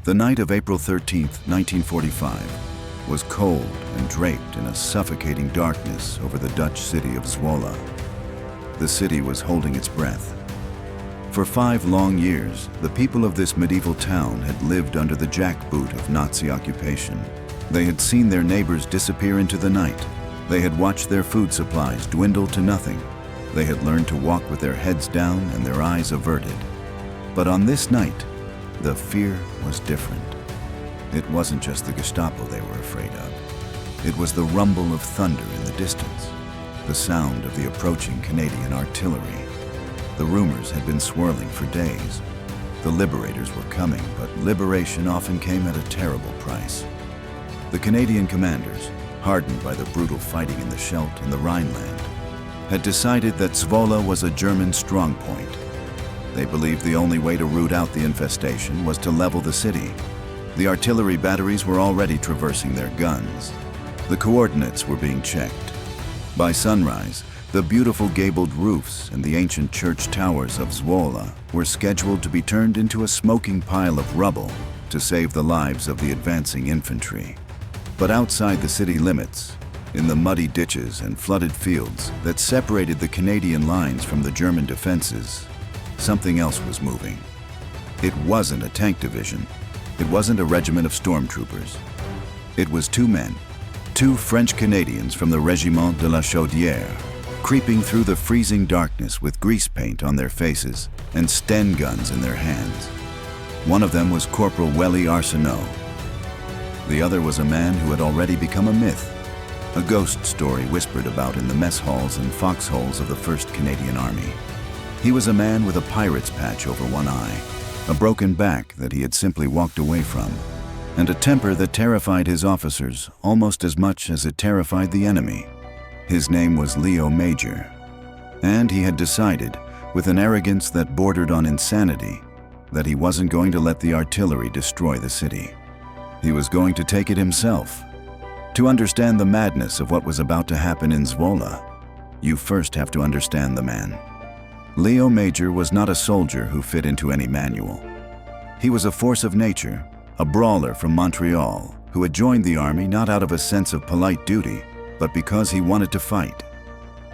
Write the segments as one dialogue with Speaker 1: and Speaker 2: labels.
Speaker 1: The night of April 13, 1945, was cold and draped in a suffocating darkness over the Dutch city of Zwolle. The city was holding its breath. For 5 long years, the people of this medieval town had lived under the jackboot of Nazi occupation. They had seen their neighbors disappear into the night. They had watched their food supplies dwindle to nothing. They had learned to walk with their heads down and their eyes averted. But on this night, the fear was different. It wasn't just the Gestapo they were afraid of. It was the rumble of thunder in the distance, the sound of the approaching Canadian artillery. The rumors had been swirling for days. The liberators were coming, but liberation often came at a terrible price. The Canadian commanders, hardened by the brutal fighting in the Scheldt and the Rhineland, had decided that Zwolle was a German strongpoint. They believed the only way to root out the infestation was to level the city. The artillery batteries were already traversing their guns. The coordinates were being checked. By sunrise, the beautiful gabled roofs and the ancient church towers of Zwolle were scheduled to be turned into a smoking pile of rubble to save the lives of the advancing infantry. But outside the city limits, in the muddy ditches and flooded fields that separated the Canadian lines from the German defenses, something else was moving. It wasn't a tank division. It wasn't a regiment of stormtroopers. It was 2 men, 2 French Canadians from the Regiment de la Chaudière, creeping through the freezing darkness with grease paint on their faces and Sten guns in their hands. One of them was Corporal Welly Arsenault. The other was a man who had already become a myth, a ghost story whispered about in the mess halls and foxholes of the 1st Canadian Army. He was a man with a pirate's patch over one eye, a broken back that he had simply walked away from, and a temper that terrified his officers almost as much as it terrified the enemy. His name was Leo Major, and he had decided, with an arrogance that bordered on insanity, that he wasn't going to let the artillery destroy the city. He was going to take it himself. To understand the madness of what was about to happen in Zwolle, you first have to understand the man. Leo Major was not a soldier who fit into any manual. He was a force of nature, a brawler from Montreal who had joined the army not out of a sense of polite duty, but because he wanted to fight.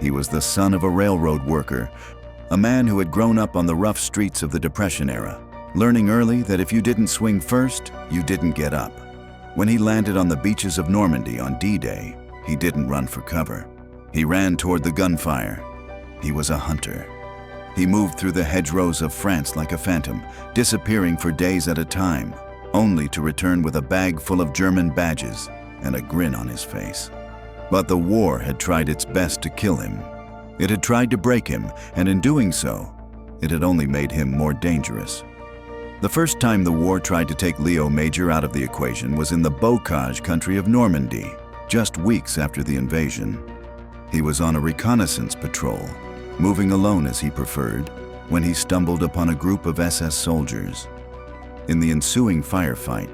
Speaker 1: He was the son of a railroad worker, a man who had grown up on the rough streets of the Depression era, learning early that if you didn't swing first, you didn't get up. When he landed on the beaches of Normandy on D-Day, he didn't run for cover. He ran toward the gunfire. He was a hunter. He moved through the hedgerows of France like a phantom, disappearing for days at a time, only to return with a bag full of German badges and a grin on his face. But the war had tried its best to kill him. It had tried to break him, and in doing so, it had only made him more dangerous. The first time the war tried to take Leo Major out of the equation was in the Bocage country of Normandy, just weeks after the invasion. He was on a reconnaissance patrol, moving alone as he preferred, when he stumbled upon a group of SS soldiers. In the ensuing firefight,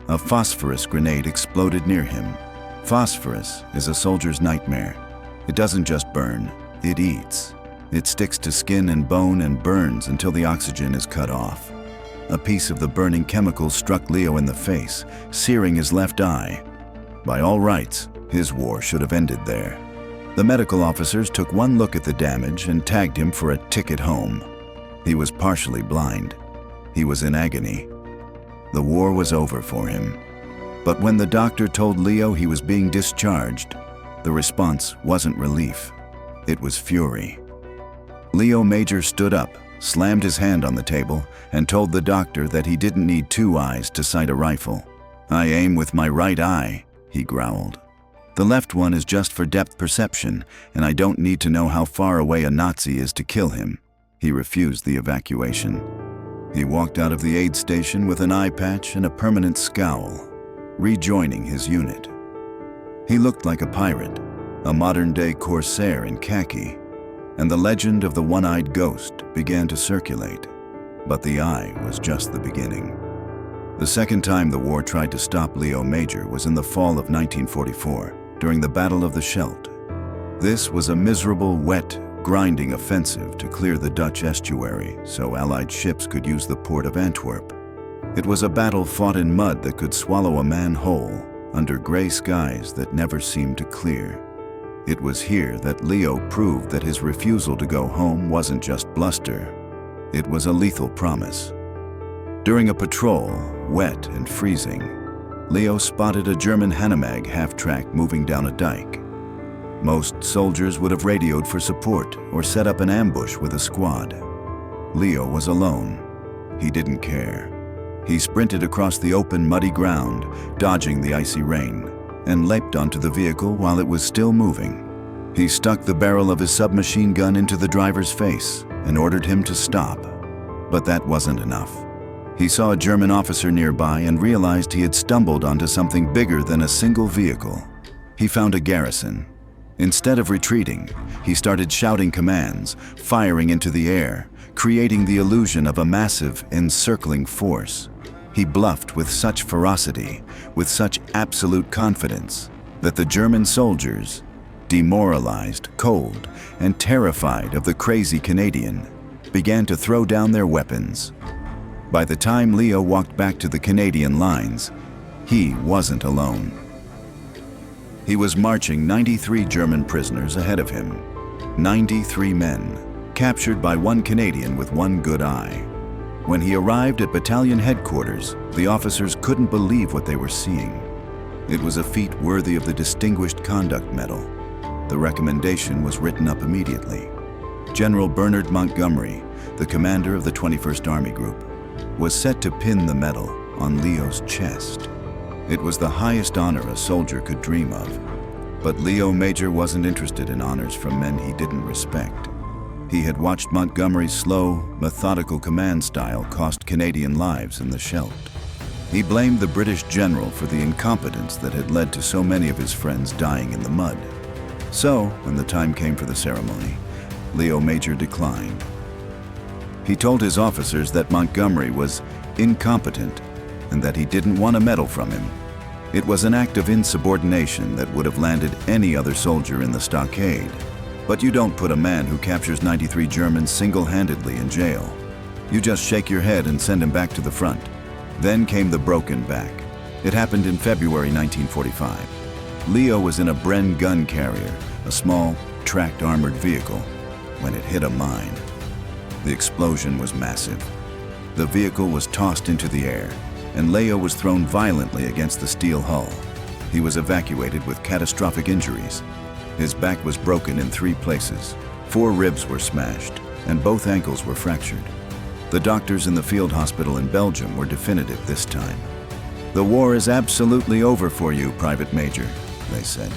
Speaker 1: a phosphorus grenade exploded near him. Phosphorus is a soldier's nightmare. It doesn't just burn, it eats. It sticks to skin and bone and burns until the oxygen is cut off. A piece of the burning chemical struck Leo in the face, searing his left eye. By all rights, his war should have ended there. The medical officers took one look at the damage and tagged him for a ticket home. He was partially blind. He was in agony. The war was over for him. But when the doctor told Leo he was being discharged, the response wasn't relief. It was fury. Leo Major stood up, slammed his hand on the table, and told the doctor that he didn't need 2 eyes to sight a rifle. "I aim with my right eye," he growled. "The left one is just for depth perception, and I don't need to know how far away a Nazi is to kill him." He refused the evacuation. He walked out of the aid station with an eye patch and a permanent scowl, rejoining his unit. He looked like a pirate, a modern-day corsair in khaki, and the legend of the one-eyed ghost began to circulate. But the eye was just the beginning. The second time the war tried to stop Leo Major was in the fall of 1944, during the Battle of the Scheldt. This was a miserable, wet, grinding offensive to clear the Dutch estuary so Allied ships could use the port of Antwerp. It was a battle fought in mud that could swallow a man whole, under gray skies that never seemed to clear. It was here that Leo proved that his refusal to go home wasn't just bluster. It was a lethal promise. During a patrol, wet and freezing, Leo spotted a German Hanomag half-track moving down a dike. Most soldiers would have radioed for support or set up an ambush with a squad. Leo was alone. He didn't care. He sprinted across the open, muddy ground, dodging the icy rain, and leaped onto the vehicle while it was still moving. He stuck the barrel of his submachine gun into the driver's face and ordered him to stop. But that wasn't enough. He saw a German officer nearby and realized he had stumbled onto something bigger than a single vehicle. He found a Garrison. Instead of retreating, he started shouting commands, firing into the air, creating the illusion of a massive, encircling force. He bluffed with such ferocity, with such absolute confidence, that the German soldiers, demoralized, cold, and terrified of the crazy Canadian, began to throw down their weapons. By the time Leo walked back to the Canadian lines, he wasn't alone. He was marching 93 German prisoners ahead of him. 93 men, captured by one Canadian with one good eye. When he arrived at battalion headquarters, the officers couldn't believe what they were seeing. It was a feat worthy of the Distinguished Conduct Medal. The recommendation was written up immediately. General Bernard Montgomery, the commander of the 21st Army Group, was set to pin the medal on Leo's chest. It was the highest honor a soldier could dream of. But Leo Major wasn't interested in honors from men he didn't respect. He had watched Montgomery's slow, methodical command style cost Canadian lives in the Scheldt. He blamed the British general for the incompetence that had led to so many of his friends dying in the mud. So, when the time came for the ceremony, Leo Major declined. He told his officers that Montgomery was incompetent and that he didn't want a medal from him. It was an act of insubordination that would have landed any other soldier in the stockade. But you don't put a man who captures 93 Germans single-handedly in jail. You just shake your head and send him back to the front. Then came the broken back. It happened in February 1945. Leo was in a Bren gun carrier, a small, tracked armored vehicle, when it hit a mine. The explosion was massive. The vehicle was tossed into the air, and Leo was thrown violently against the steel hull. He was evacuated with catastrophic injuries. His back was broken in 3 places, 4 ribs were smashed, and both ankles were fractured. The doctors in the field hospital in Belgium were definitive this time. "The war is absolutely over for you, Private Major," they said.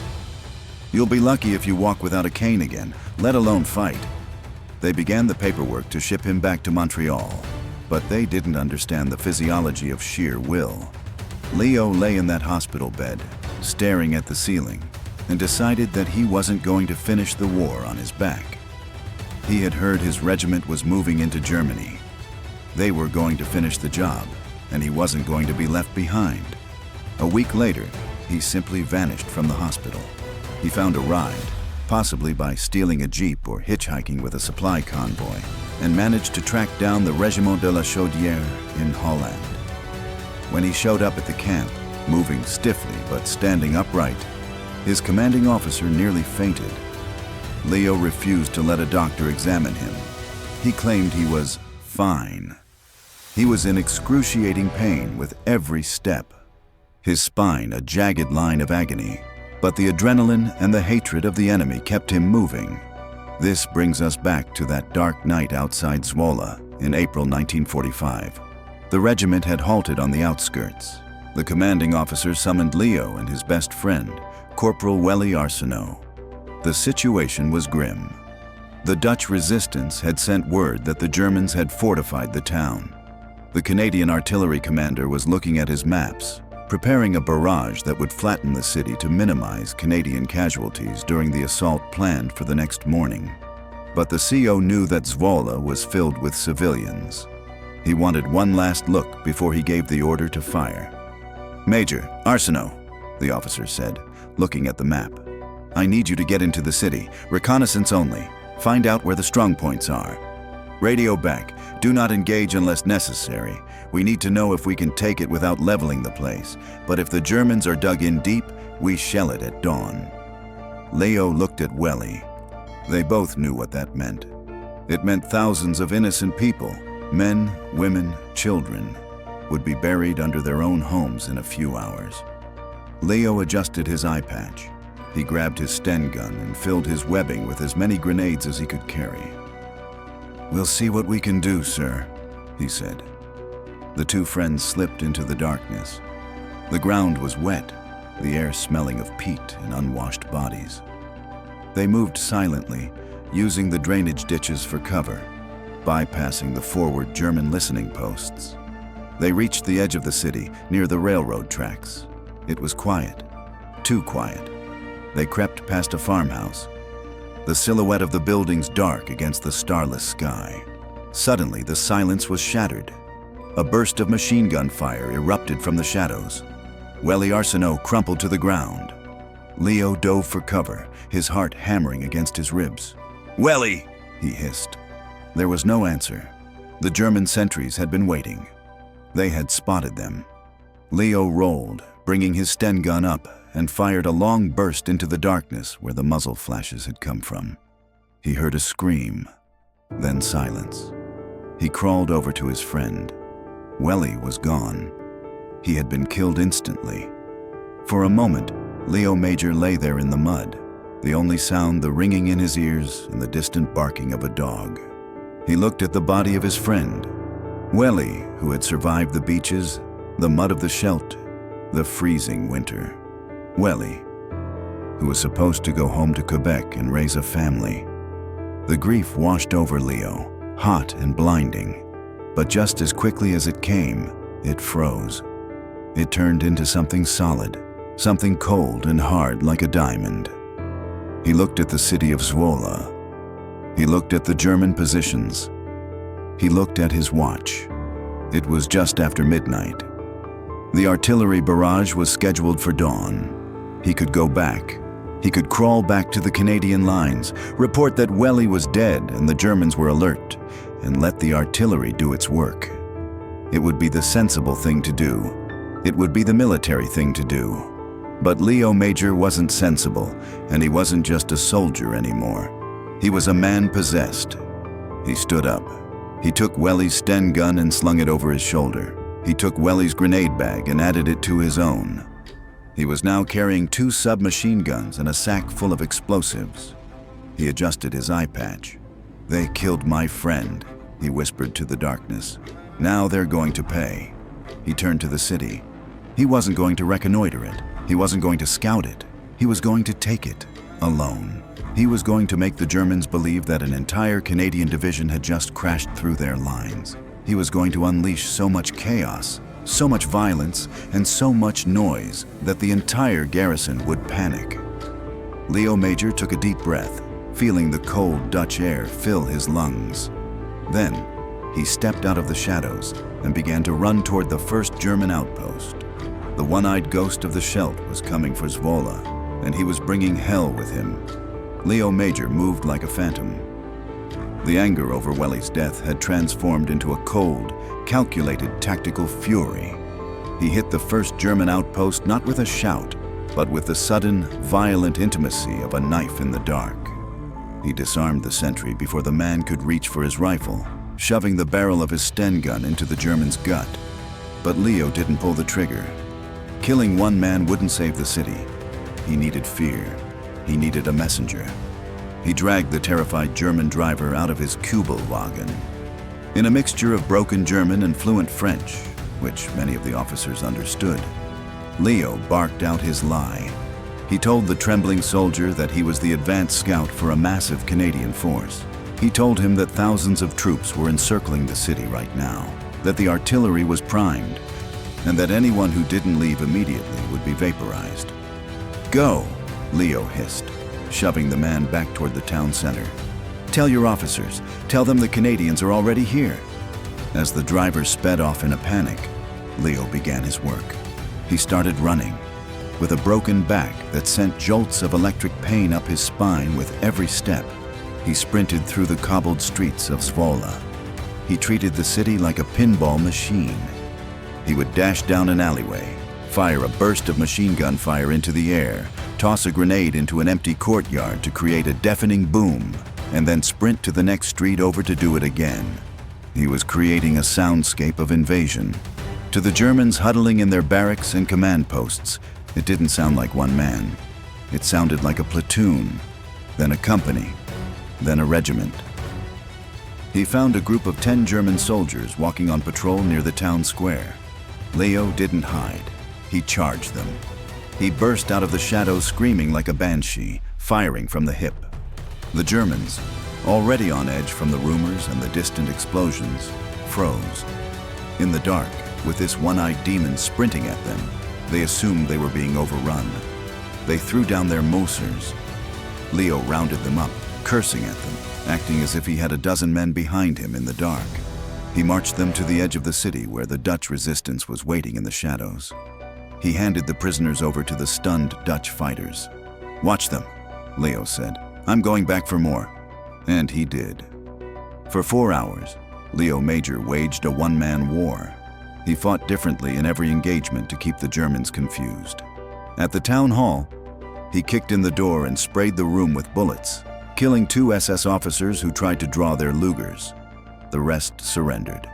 Speaker 1: "You'll be lucky if you walk without a cane again, let alone fight." They began the paperwork to ship him back to Montreal, but they didn't understand the physiology of sheer will. Leo lay in that hospital bed, staring at the ceiling, and decided that he wasn't going to finish the war on his back. He had heard his regiment was moving into Germany. They were going to finish the job, and he wasn't going to be left behind. A week later, he simply vanished from the hospital. He found a ride, possibly by stealing a jeep or hitchhiking with a supply convoy, and managed to track down the Regiment de la Chaudière in Holland. When he showed up at the camp, moving stiffly but standing upright, his commanding officer nearly fainted. Leo refused to let a doctor examine him. He claimed he was fine. He was in excruciating pain with every step. His spine a jagged line of agony, but the adrenaline and the hatred of the enemy kept him moving. This brings us back to that dark night outside Zwolle in April 1945. The regiment had halted on the outskirts. The commanding officer summoned Leo and his best friend, Corporal Welly Arsenault. The situation was grim. The Dutch resistance had sent word that the Germans had fortified the town. The Canadian artillery commander was looking at his maps, preparing a barrage that would flatten the city to minimize Canadian casualties during the assault planned for the next morning. But the CO knew that Zwolle was filled with civilians. He wanted one last look before he gave the order to fire. "Major, Arsenault," the officer said, looking at the map. "I need you to get into the city, reconnaissance only. Find out where the strong points are. Radio back, do not engage unless necessary. We need to know if we can take it without leveling the place, but if the Germans are dug in deep, we shell it at dawn." Leo looked at Welly. They both knew what that meant. It meant thousands of innocent people, men, women, children, would be buried under their own homes in a few hours. Leo adjusted his eye patch. He grabbed his Sten gun and filled his webbing with as many grenades as he could carry. "We'll see what we can do, sir," he said. The two friends slipped into the darkness. The ground was wet, the air smelling of peat and unwashed bodies. They moved silently, using the drainage ditches for cover, bypassing the forward German listening posts. They reached the edge of the city, near the railroad tracks. It was quiet, too quiet. They crept past a farmhouse, the silhouette of the buildings dark against the starless sky. Suddenly, the silence was shattered. A burst of machine gun fire erupted from the shadows. Welly Arsenault crumpled to the ground. Leo dove for cover, his heart hammering against his ribs. "Welly!" he hissed. There was no answer. The German sentries had been waiting. They had spotted them. Leo rolled, bringing his Sten gun up, and fired a long burst into the darkness where the muzzle flashes had come from. He heard a scream, then silence. He crawled over to his friend. Welly was gone. He had been killed instantly. For a moment, Leo Major lay there in the mud, the only sound the ringing in his ears and the distant barking of a dog. He looked at the body of his friend, Welly, who had survived the beaches, the mud of the Scheldt, the freezing winter. Welly, who was supposed to go home to Quebec and raise a family. The grief washed over Leo, hot and blinding, but just as quickly as it came, it froze. It turned into something solid, something cold and hard like a diamond. He looked at the city of Zwolle. He looked at the German positions. He looked at his watch. It was just after midnight. The artillery barrage was scheduled for dawn. He could go back. He could crawl back to the Canadian lines, report that Welly was dead and the Germans were alert, and let the artillery do its work. It would be the sensible thing to do. It would be the military thing to do. But Leo Major wasn't sensible, and he wasn't just a soldier anymore. He was a man possessed. He stood up. He took Welly's Sten gun and slung it over his shoulder. He took Welly's grenade bag and added it to his own. He was now carrying 2 submachine guns and a sack full of explosives. He adjusted his eye patch. "They killed my friend," he whispered to the darkness. "Now they're going to pay." He turned to the city. He wasn't going to reconnoiter it. He wasn't going to scout it. He was going to take it, alone. He was going to make the Germans believe that an entire Canadian division had just crashed through their lines. He was going to unleash so much chaos, so much violence, and so much noise that the entire garrison would panic. Leo Major took a deep breath, feeling the cold Dutch air fill his lungs. Then, he stepped out of the shadows and began to run toward the first German outpost. The one-eyed ghost of the Scheldt was coming for Zwolle, and he was bringing hell with him. Leo Major moved like a phantom. The anger over Welly's death had transformed into a cold, calculated tactical fury. He hit the first German outpost not with a shout, but with the sudden, violent intimacy of a knife in the dark. He disarmed the sentry before the man could reach for his rifle, shoving the barrel of his Sten gun into the German's gut. But Leo didn't pull the trigger. Killing one man wouldn't save the city. He needed fear. He needed a messenger. He dragged the terrified German driver out of his Kübelwagen. In a mixture of broken German and fluent French, which many of the officers understood, Leo barked out his lie. He told the trembling soldier that he was the advance scout for a massive Canadian force. He told him that thousands of troops were encircling the city right now, that the artillery was primed, and that anyone who didn't leave immediately would be vaporized. "Go," Leo hissed, shoving the man back toward the town center. "Tell your officers. Tell them the Canadians are already here." As the driver sped off in a panic, Leo began his work. He started running, with a broken back that sent jolts of electric pain up his spine with every step. He sprinted through the cobbled streets of Zwolle. He treated the city like a pinball machine. He would dash down an alleyway, fire a burst of machine gun fire into the air, toss a grenade into an empty courtyard to create a deafening boom, and then sprint to the next street over to do it again. He was creating a soundscape of invasion. To the Germans huddling in their barracks and command posts, it didn't sound like one man. It sounded like a platoon, then a company, then a regiment. He found a group of 10 German soldiers walking on patrol near the town square. Leo didn't hide. He charged them. He burst out of the shadows screaming like a banshee, firing from the hip. The Germans, already on edge from the rumors and the distant explosions, froze. In the dark, with this one-eyed demon sprinting at them, they assumed they were being overrun. They threw down their Mosers. Leo rounded them up, cursing at them, acting as if he had a dozen men behind him in the dark. He marched them to the edge of the city where the Dutch resistance was waiting in the shadows. He handed the prisoners over to the stunned Dutch fighters. "Watch them," Leo said. "I'm going back for more." And he did. For 4 hours, Leo Major waged a one-man war. He fought differently in every engagement to keep the Germans confused. At the town hall, he kicked in the door and sprayed the room with bullets, killing 2 SS officers who tried to draw their Lugers. The rest surrendered.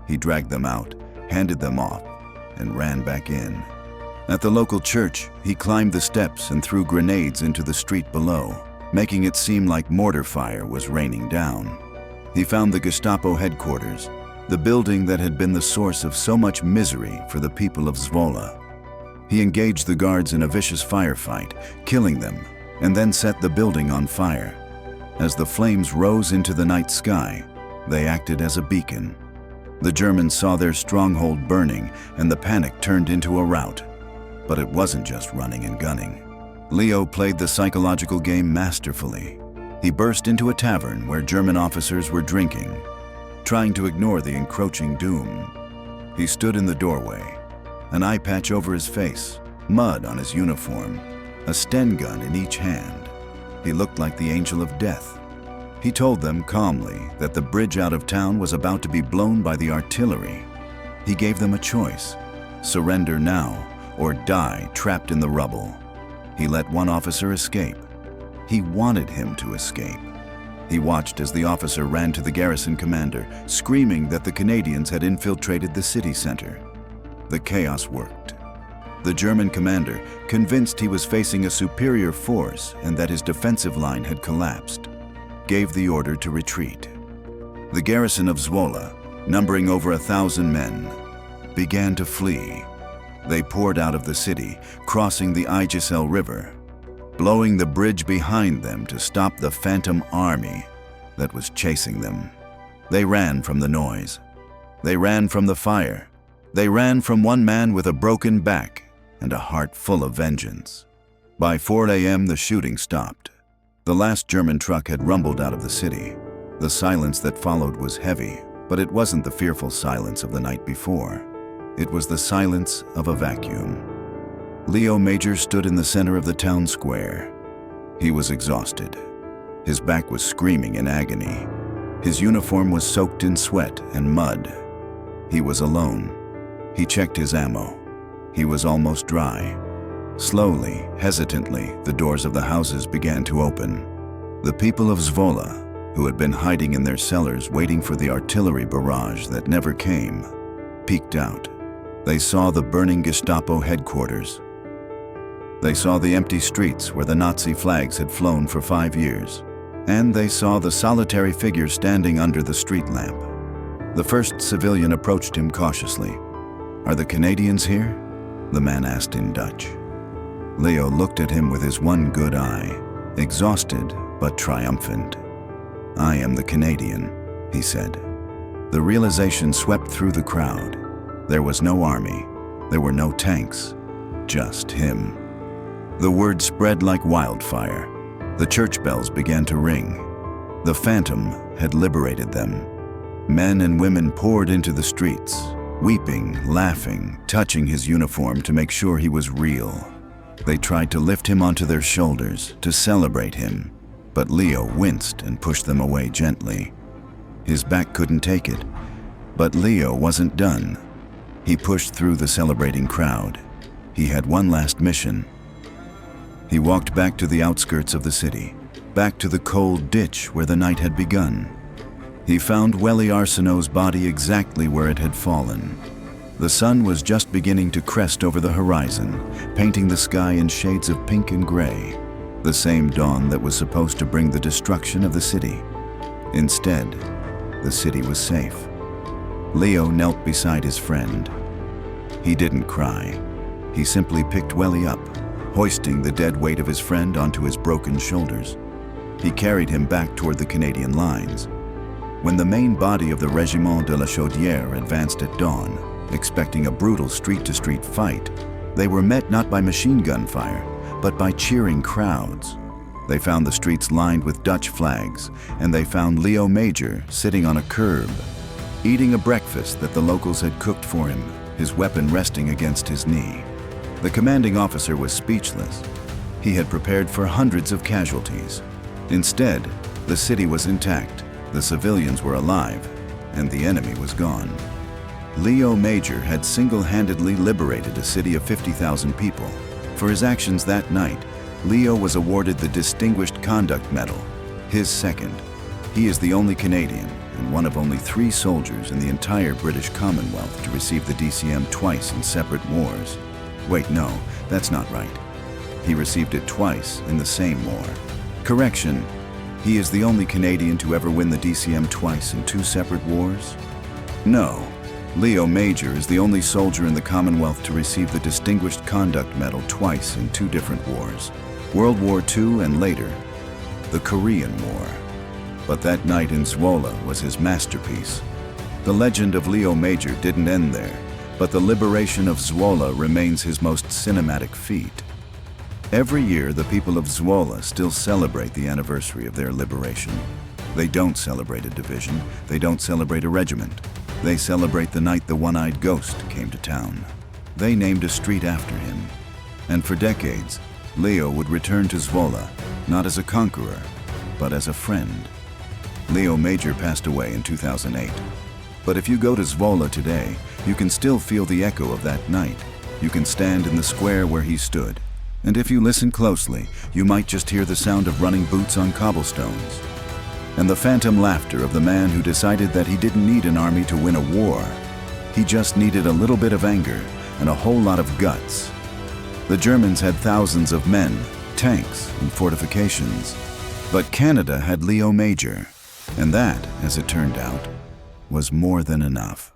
Speaker 1: He dragged them out, handed them off, and ran back in. At the local church, he climbed the steps and threw grenades into the street below, making it seem like mortar fire was raining down. He found the Gestapo headquarters, the building that had been the source of so much misery for the people of Zwolle. He engaged the guards in a vicious firefight, killing them, and then set the building on fire. As the flames rose into the night sky, they acted as a beacon. The Germans saw their stronghold burning, and the panic turned into a rout. But it wasn't just running and gunning. Leo played the psychological game masterfully. He burst into a tavern where German officers were drinking, trying to ignore the encroaching doom. He stood in the doorway, an eye patch over his face, mud on his uniform, a Sten gun in each hand. He looked like the angel of death. He told them calmly that the bridge out of town was about to be blown by the artillery. He gave them a choice: surrender now or die trapped in the rubble. He let one officer escape. He wanted him to escape. He watched as the officer ran to the Garrison commander, screaming that the Canadians had infiltrated the city center. The chaos worked. The German commander, convinced he was facing a superior force and that his defensive line had collapsed, gave the order to retreat. The garrison of Zwolle, numbering over 1,000 men, began to flee. They poured out of the city, crossing the Zwolle River, blowing the bridge behind them to stop the phantom army that was chasing them. They ran from the noise. They ran from the fire. They ran from one man with a broken back and a heart full of vengeance. By 4 a.m., the shooting stopped. The last German truck had rumbled out of the city. The silence that followed was heavy, but it wasn't the fearful silence of the night before. It was the silence of a vacuum. Leo Major stood in the center of the town square. He was exhausted. His back was screaming in agony. His uniform was soaked in sweat and mud. He was alone. He checked his ammo. He was almost dry. Slowly, hesitantly, the doors of the houses began to open. The people of Zwolle, who had been hiding in their cellars waiting for the artillery barrage that never came, peeked out. They saw the burning Gestapo headquarters. They saw the empty streets where the Nazi flags had flown for 5 years. And they saw the solitary figure standing under the street lamp. The first civilian approached him cautiously. "Are the Canadians here?" the man asked in Dutch. Leo looked at him with his one good eye, exhausted but triumphant. "I am the Canadian," he said. The realization swept through the crowd. There was no army. There were no tanks. Just him. The word spread like wildfire. The church bells began to ring. The phantom had liberated them. Men and women poured into the streets, weeping, laughing, touching his uniform to make sure he was real. They tried to lift him onto their shoulders, to celebrate him, but Leo winced and pushed them away gently. His back couldn't take it, but Leo wasn't done. He pushed through the celebrating crowd. He had one last mission. He walked back to the outskirts of the city, back to the cold ditch where the night had begun. He found Welly Arsenault's body exactly where it had fallen. The sun was just beginning to crest over the horizon, painting the sky in shades of pink and gray, the same dawn that was supposed to bring the destruction of the city. Instead, the city was safe. Leo knelt beside his friend. He didn't cry. He simply picked Welly up, hoisting the dead weight of his friend onto his broken shoulders. He carried him back toward the Canadian lines. When the main body of the Regiment de la Chaudière advanced at dawn, expecting a brutal street-to-street fight, they were met not by machine gun fire, but by cheering crowds. They found the streets lined with Dutch flags, and they found Leo Major sitting on a curb, eating a breakfast that the locals had cooked for him, his weapon resting against his knee. The commanding officer was speechless. He had prepared for hundreds of casualties. Instead, the city was intact, the civilians were alive, and the enemy was gone. Leo Major had single-handedly liberated a city of 50,000 people. For his actions that night, Leo was awarded the Distinguished Conduct Medal, his second. He is the only Canadian and one of only 3 soldiers in the entire British Commonwealth to receive the DCM twice in separate wars. Wait, no, that's not right. He received it twice in the same war. Correction, he is the only Canadian to ever win the DCM twice in 2 separate wars? No. Leo Major is the only soldier in the Commonwealth to receive the Distinguished Conduct Medal twice in 2 different wars, World War II and later, the Korean War. But that night in Zwolle was his masterpiece. The legend of Leo Major didn't end there, but the liberation of Zwolle remains his most cinematic feat. Every year, the people of Zwolle still celebrate the anniversary of their liberation. They don't celebrate a division, they don't celebrate a regiment. They celebrate the night the one-eyed ghost came to town. They named a street after him. And for decades, Leo would return to Zwolle, not as a conqueror, but as a friend. Leo Major passed away in 2008. But if you go to Zwolle today, you can still feel the echo of that night. You can stand in the square where he stood. And if you listen closely, you might just hear the sound of running boots on cobblestones. And the phantom laughter of the man who decided that he didn't need an army to win a war. He just needed a little bit of anger and a whole lot of guts. The Germans had thousands of men, tanks, and fortifications. But Canada had Leo Major, and that, as it turned out, was more than enough.